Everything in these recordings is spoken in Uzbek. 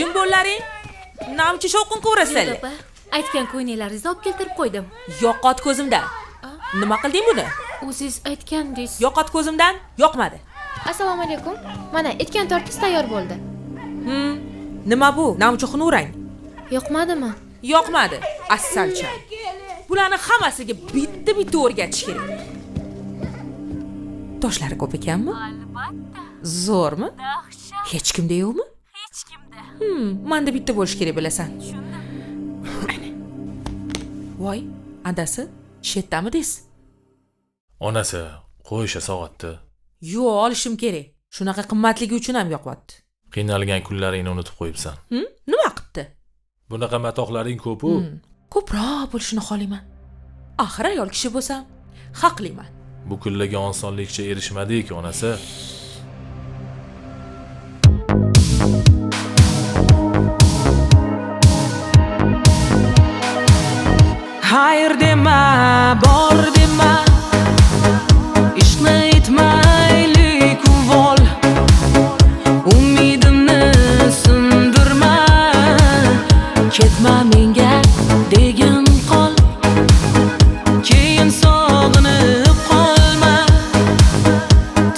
Jim bo'llaring. Namchi shovqin ko'rasizlar. Opa, aytgan ko'ynaklaringizni olib keltirib qo'ydim. Yo'qot ko'zimdan. Nima qilding buni? O'zingiz aytgandingiz. Yo'qot ko'zimdan, yoqmadi. Assalomu alaykum. Mana etgan tortingiz tayyor bo'ldi. Nima bu? Namchi xunurang. Yoqmadimi? Yoqmadi. Assalcha. Bularni hammasiga bitta o'rgatish kerak. Toshlari ko'p ekanmi? Albatta. Zo'rmi? Dahshat. Hech kimda yo'qmi? Hech kimda. Menda bitta bo'lish kerak bilasan. Tushundim. Voy, adasi, shetdami des? Onasi qo'yisha sog'atdi. Yo'q, olishim kerak. Shunaqa qimmatligi uchun ham yoqyapti. Qiynalgan kunlaringni unutib qo'yibsan. Nima qilibdi? Bunaqa matoqlaring ko'p-ku. Ko'proq bo'lishini xohlayman. Axir ayol kishi bo'lsam, haqliman. Bu kunlarga osonlikcha erishmadik, onasi. Hayır dema, bor dema. Ishqni aytmaylik uvol. Umidimni sindirma. Ketma menga degin qol. Keyin sog'inib qolma.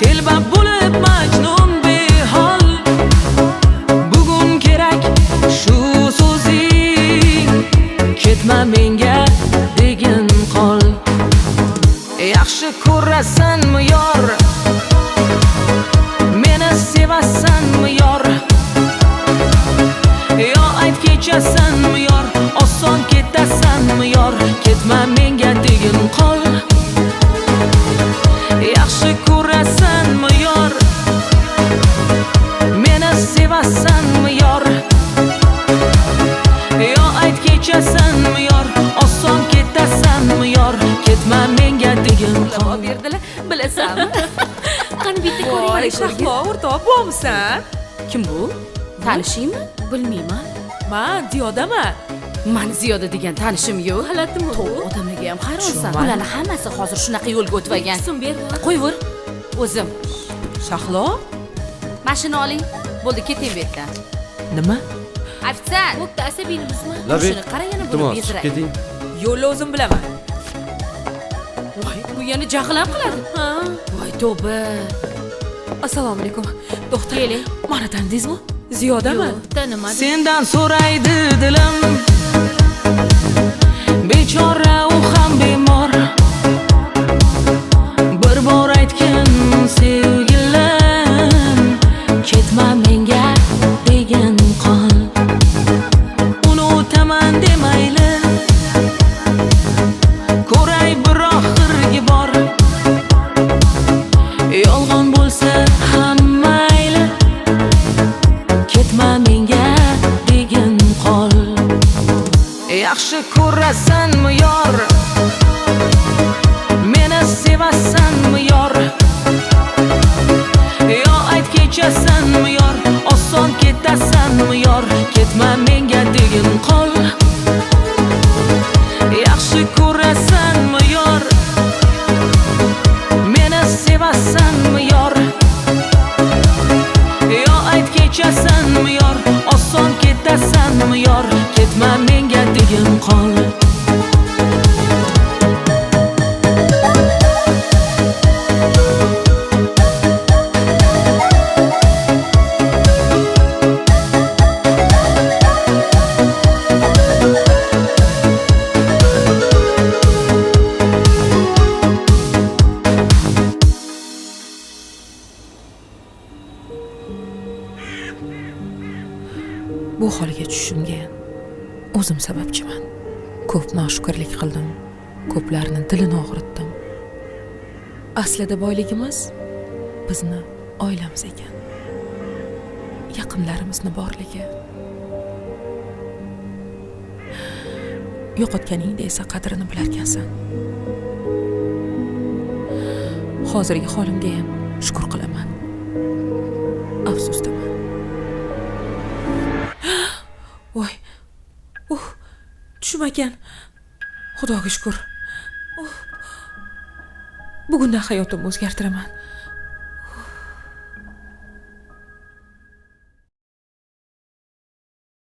Telba bo'lib majnun behol. Bugun kerak shu so'zing. Ketma menga degin qol. Yaxshi ko'rasanmi yor? Meni sevasanmi yor? Yo ayt kechasanmi yor? Oson ketasanmi yor? Ketma menga degin qol. Yaxshi ko'rasanmi yor? Meni sevasanmi yor? Yo ayt kechasanmi yor? Oson ketasanmi yor? Ketma menga degin qol. Berdilar, bilasanmi? Qani bitta ko'ring Voy, mana Shahlo, o'rtoq bo'lmisan? Kim bu? Tanishingmi? Bilmayman. Men Ziyodaman. Men Ziyoda degan tanishim yo'q. G'alatimi bu? Odamlarga ham hayronsan. Tushunmadim. Ularni hammasi hozir shunaqa yo'lga o'tvagan. So'm berib. Qo'yver. O'zim. Shahlo? Mashina oling. Bo'ldi, keting bu yerdan. Nima? Ofitsant. Bo'pti, asabiyni buzma. Labi, Shuni qara yana buni iltimos, bezrak. keting. Yo'lni o'zim bilaman. Voy, bu yana jahl ham qiladi. Ha. Voy, tavba. Assalomu alaykum. To'xta. Keling. Meni tanidingizmi? Ziyodaman. Yo'q, tanimadim. Sendan so'raydi dilim. Bechora u ham bemor. Bir bor aytgin sevgilim. Ketma menga degin qol. Unutaman demayli. Ko'ray bir oxirgi bor. Yolg'on bo'lsa ham mayli. Ketma menga degin qol. Yaxshi ko'rasanmi yor? Meni sevasanmi yor? Yo ayt kechasanmi yor? Oson ketasanmi yor? Ketma menga degin qol. Yaxshi ko'rasanmi yor? Meni sevasanmi yor? Yo ayt kechasanmi yor? Oson ketasanmi yor? Ketma menga degin qol. Bu holga tushishimga o'zim sababchiman. Ko'p noshukrlik qildim. Ko'plarning dilini og'ritdim. Aslida boyligimiz bizni oilamiz ekan. Yaqinlarimizni borligi. Yo'qotganingda esa qadrini bilarkansan. Hozirgi holimga ham shukr qilaman. Afsusdaman. Voy. Tushmagan. Xudoga shukr. Bugundan hayotimni o'zgartiraman.